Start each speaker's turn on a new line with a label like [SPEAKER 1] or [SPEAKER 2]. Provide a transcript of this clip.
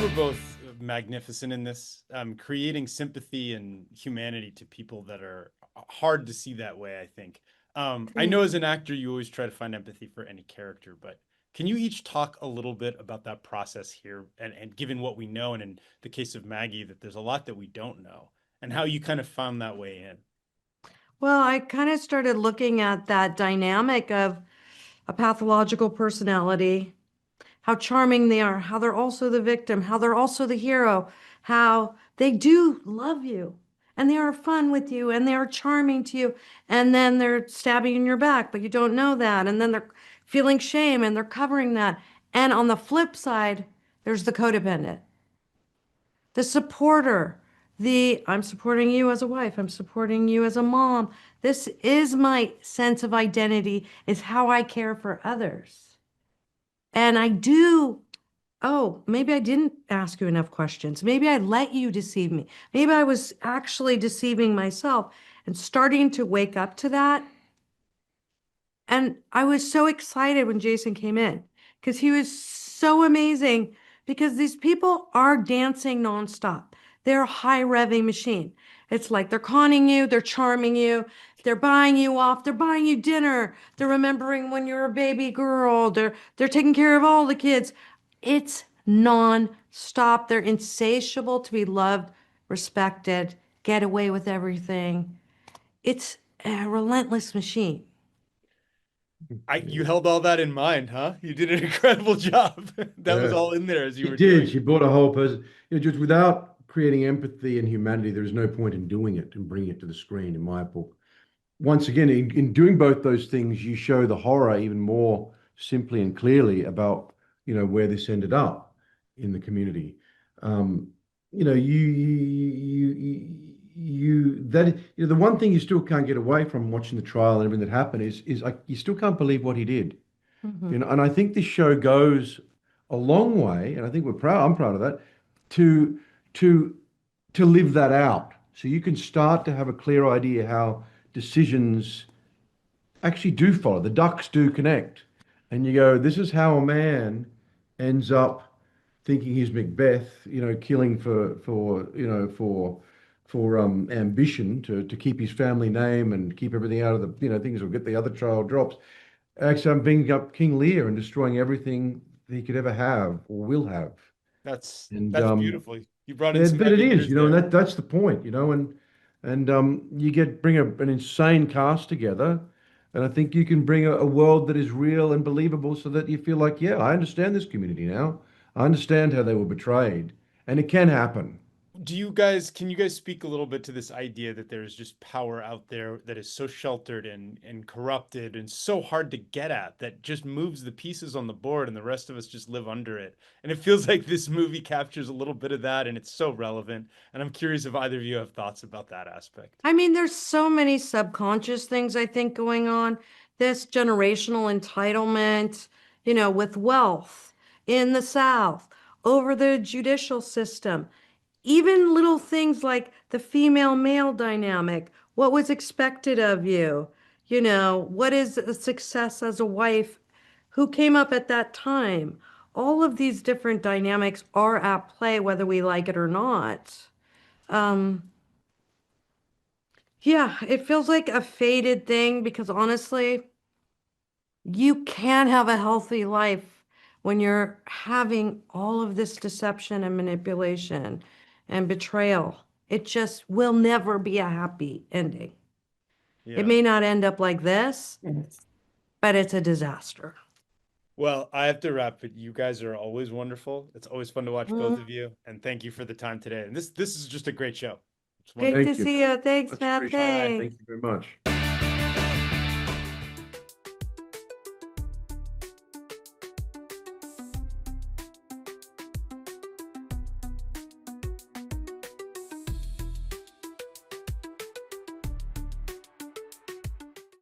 [SPEAKER 1] were both magnificent in this, creating sympathy and humanity to people that are hard to see that way, I think. I know as an actor, you always try to find empathy for any character, but can you each talk a little bit about that process here? And given what we know, and in the case of Maggie, that there's a lot that we don't know, and how you kind of found that way in.
[SPEAKER 2] Well, I kind of started looking at that dynamic of a pathological personality, how charming they are, how they're also the victim, how they're also the hero, how they do love you and they are fun with you and they are charming to you. And then they're stabbing you in your back, but you don't know that. And then they're feeling shame and they're covering that. And on the flip side, there's the codependent, the supporter, the I'm supporting you as a wife, I'm supporting you as a mom. This is my sense of identity, is how I care for others. And I do, oh, maybe I didn't ask you enough questions. Maybe I let you deceive me. Maybe I was actually deceiving myself and starting to wake up to that. And I was so excited when Jason came in because he was so amazing because these people are dancing nonstop. They're a high revving machine. It's like they're conning you, they're charming you, they're buying you off, they're buying you dinner, they're remembering when you're a baby girl, they're taking care of all the kids. It's non-stop. They're insatiable to be loved, respected, get away with everything. It's a relentless machine.
[SPEAKER 1] You held all that in mind, huh? You did an incredible job. That was
[SPEAKER 3] Yeah,
[SPEAKER 1] all in there as you
[SPEAKER 3] she
[SPEAKER 1] were
[SPEAKER 3] did.
[SPEAKER 1] doing.
[SPEAKER 3] She brought a whole person. Just without creating empathy and humanity, there is no point in doing it and bringing it to the screen, in my book. Once again, in doing both those things, you show the horror even more simply and clearly about, where this ended up in the community. Um, the one thing you still can't get away from watching the trial and everything that happened is like you still can't believe what he did.
[SPEAKER 2] Mhm.
[SPEAKER 3] And I think this show goes a long way, and I think I'm proud of that, to to to live that out. So you can start to have a clear idea how decisions actually do follow. The ducks do connect. And you go, this is how a man ends up thinking he's Macbeth, killing for ambition to keep his family name and keep everything out of the, things will get the other child drops. Actually, I'm being up King Lear and destroying everything he could ever have or will have.
[SPEAKER 1] That's
[SPEAKER 3] And
[SPEAKER 1] that's beautiful. You brought in
[SPEAKER 3] yeah,
[SPEAKER 1] some
[SPEAKER 3] but it
[SPEAKER 1] heavy
[SPEAKER 3] is,
[SPEAKER 1] hitters there.
[SPEAKER 3] that's the point, and you bring an insane cast together, and I think you can bring a world that is real and believable, so that you feel like, yeah, I understand this community now. I understand how they were betrayed, and it can happen.
[SPEAKER 1] Can you guys speak a little bit to this idea that there's just power out there that is so sheltered and corrupted and so hard to get at that just moves the pieces on the board and the rest of us just live under it? And it feels like this movie captures a little bit of that and it's so relevant. And I'm curious if either of you have thoughts about that aspect.
[SPEAKER 2] I mean, there's so many subconscious things I think going on. This generational entitlement, with wealth in the South, over the judicial system, even little things like the female male dynamic. What was expected of you? What is a success as a wife? Who came up at that time? All of these different dynamics are at play, whether we like it or not. Um, yeah, it feels like a faded thing because honestly, you can't have a healthy life when you're having all of this deception and manipulation and betrayal. It just will never be a happy ending. It
[SPEAKER 1] Yeah.
[SPEAKER 2] may not end up like this, but it's a disaster.
[SPEAKER 1] Well, I have to wrap it. You guys are always wonderful. It's always fun to watch both
[SPEAKER 2] Mm,
[SPEAKER 1] of you. And thank you for the time today. And this is just a great show. It's
[SPEAKER 2] Great
[SPEAKER 1] wonderful.
[SPEAKER 2] to
[SPEAKER 3] Thank you.
[SPEAKER 2] see you. Thanks,
[SPEAKER 3] Much
[SPEAKER 2] Matt.
[SPEAKER 3] appreciated.
[SPEAKER 1] Bye.
[SPEAKER 2] Thanks.
[SPEAKER 3] Thank you very much.